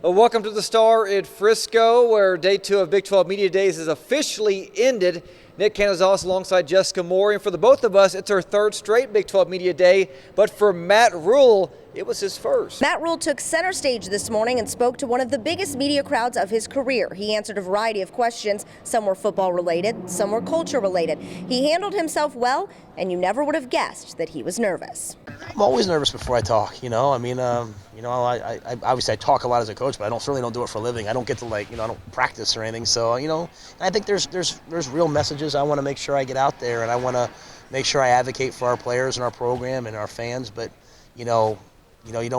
Well, welcome to the Star in Frisco, where day 2 of Big 12 Media Days is officially ended. Nick Canizales alongside Jessica Moore, and for the both of us, it's our third straight Big 12 Media Day, but for Matt Rhule, it was his first. Matt Rhule took center stage this morning and spoke to one of the biggest media crowds of his career. He answered a variety of questions. Some were football related, some were culture related. He handled himself well, and you never would have guessed that he was nervous. I'm always nervous before I talk, I obviously I talk a lot as a coach, but I certainly don't do it for a living. I don't get to I don't practice or anything. So, and I think there's real messages I want to make sure I get out there, and I want to make sure I advocate for our players and our program and our fans, but, you don't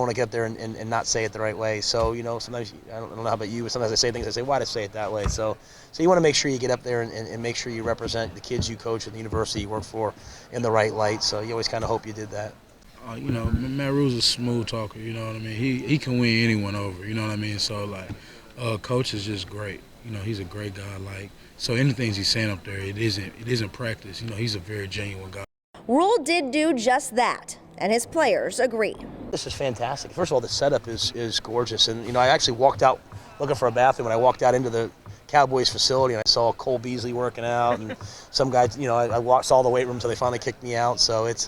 want to get there and not say it the right way. So, sometimes, I don't know how about you, but sometimes I say things, I say, why did I say it that way? So you want to make sure you get up there and make sure you represent the kids you coach and the university you work for in the right light. So you always kind of hope you did that. Matt Rhule's a smooth talker, He can win anyone over, So, Coach is just great. He's a great guy. So anything he's saying up there, it isn't practice. He's a very genuine guy. Rhule did do just that, and his players agree. This is fantastic. First of all, the setup is gorgeous. And, I actually walked out looking for a bathroom, and I walked out into the Cowboys facility, and I saw Cole Beasley working out, and some guys, I saw the weight room until they finally kicked me out. So it's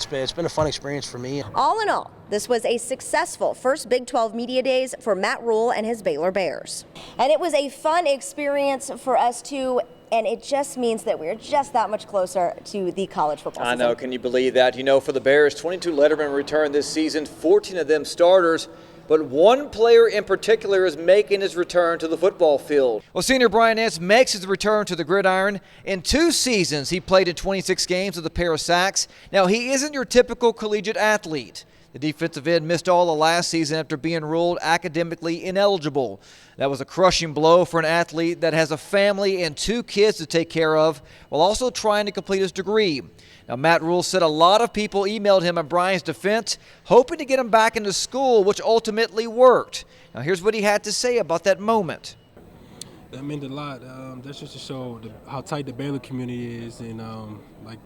been a fun experience for me. All in all, this was a successful first Big 12 Media Days for Matt Rhule and his Baylor Bears. And it was a fun experience for us too, and it just means that we're just that much closer to the college football season. I know, can you believe that? For the Bears, 22 lettermen returned this season, 14 of them starters. But one player in particular is making his return to the football field. Well, senior Brian Nance makes his return to the gridiron. In 2 seasons, he played in 26 games with a pair of sacks. Now, he isn't your typical collegiate athlete. The defensive end missed all of last season after being ruled academically ineligible. That was a crushing blow for an athlete that has a family and 2 kids to take care of while also trying to complete his degree. Now, Matt Rhule said a lot of people emailed him in Brian's defense, hoping to get him back into school, which ultimately worked. Now, here's what he had to say about that moment. That meant a lot. That's just to show how tight the Baylor community is, and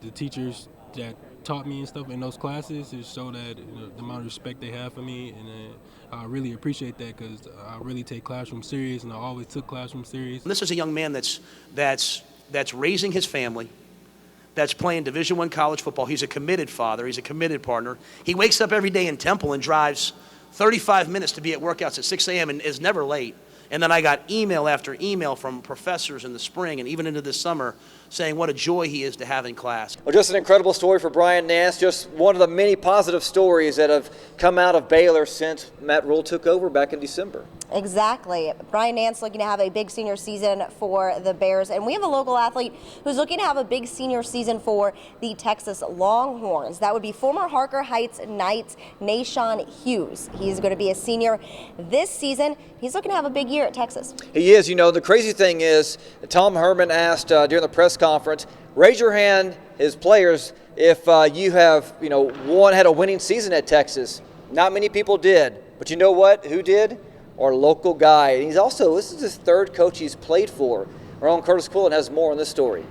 the teachers that taught me and stuff in those classes, it showed that the amount of respect they have for me, and I really appreciate that because I really take classroom serious, and I always took classroom serious. This is a young man that's raising his family, that's playing Division I college football. He's a committed father. He's a committed partner. He wakes up every day in Temple and drives 35 minutes to be at workouts at 6 a.m. and is never late. And then I got email after email from professors in the spring and even into this summer saying what a joy he is to have in class. Well, just an incredible story for Brian Nance, just one of the many positive stories that have come out of Baylor since Matt Rhule took over back in December. Exactly. Brian Nance looking to have a big senior season for the Bears. And we have a local athlete who's looking to have a big senior season for the Texas Longhorns. That would be former Harker Heights Knights, Nashon Hughes. He's going to be a senior this season. He's looking to have a big year at Texas. He is. The crazy thing is, Tom Herman asked during the press conference, raise your hand as players if you have, had a winning season at Texas. Not many people did. But you know what? Who did? Our local guy. And this is his 3rd coach he's played for. Our own Curtis Quillen has more on this story.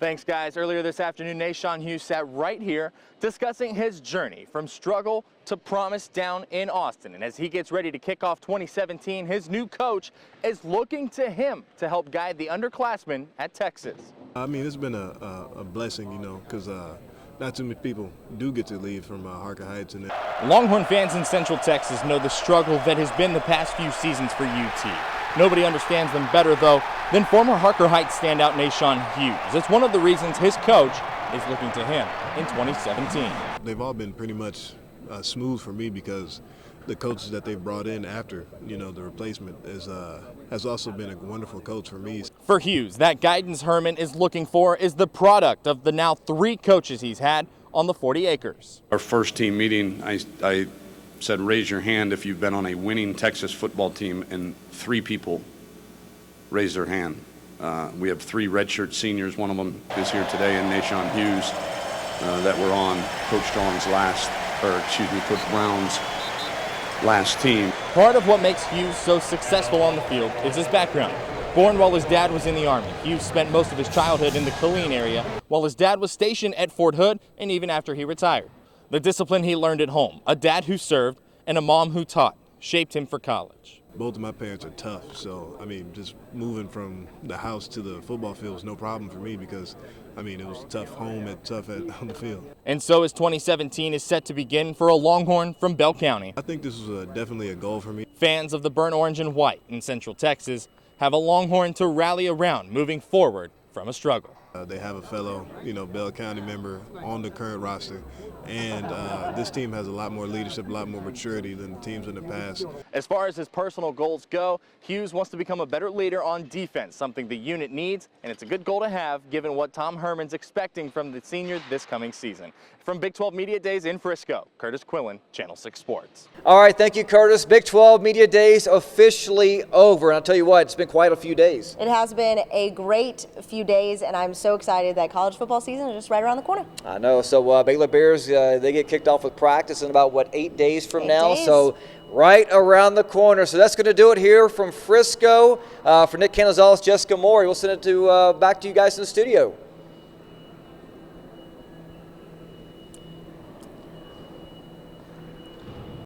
Thanks, guys. Earlier this afternoon, Nashon Hughes sat right here discussing his journey from struggle to promise down in Austin. And as he gets ready to kick off 2017, his new coach is looking to him to help guide the underclassmen at Texas. It's been a blessing, because not too many people do get to leave from Harker Heights. Longhorn fans in Central Texas know the struggle that has been the past few seasons for UT. Nobody understands them better, though, than former Harker Heights standout Nashon Hughes. It's one of the reasons his coach is looking to him in 2017. They've all been pretty much smooth for me because the coaches that they've brought in after, the replacement has also been a wonderful coach for me. For Hughes, that guidance Herman is looking for is the product of the now 3 coaches he's had on the 40 acres. Our first team meeting, I said, raise your hand if you've been on a winning Texas football team, and 3 people raised their hand. We have 3 redshirt seniors. One of them is here today, and Nashon Hughes, that were on Coach Brown's last team. Part of what makes Hughes so successful on the field is his background. Born while his dad was in the Army, Hughes spent most of his childhood in the Killeen area while his dad was stationed at Fort Hood and even after he retired. The discipline he learned at home, a dad who served, and a mom who taught, shaped him for college. Both of my parents are tough, so I mean, just moving from the house to the football field was no problem for me because, I mean, it was tough home and tough on the field. And so as 2017 is set to begin for a Longhorn from Bell County. I think this was definitely a goal for me. Fans of the burnt orange and white in Central Texas have a Longhorn to rally around moving forward from a struggle. They have a fellow, Bell County member on the current roster, and this team has a lot more leadership, a lot more maturity than the teams in the past. As far as his personal goals go, Hughes wants to become a better leader on defense, something the unit needs, and it's a good goal to have given what Tom Herman's expecting from the senior this coming season. From Big 12 Media Days in Frisco, Curtis Quillen, Channel 6 Sports. All right, thank you, Curtis. Big 12 Media Days officially over, and I'll tell you what, it's been quite a few days. It has been a great few days, and I'm so excited that college football season is just right around the corner. I know. So Baylor Bears, they get kicked off with practice in about, 8 days from now? Days. So right around the corner. So that's going to do it here from Frisco. For Nick Canizales, Jessica Moore, we'll send it back to you guys in the studio.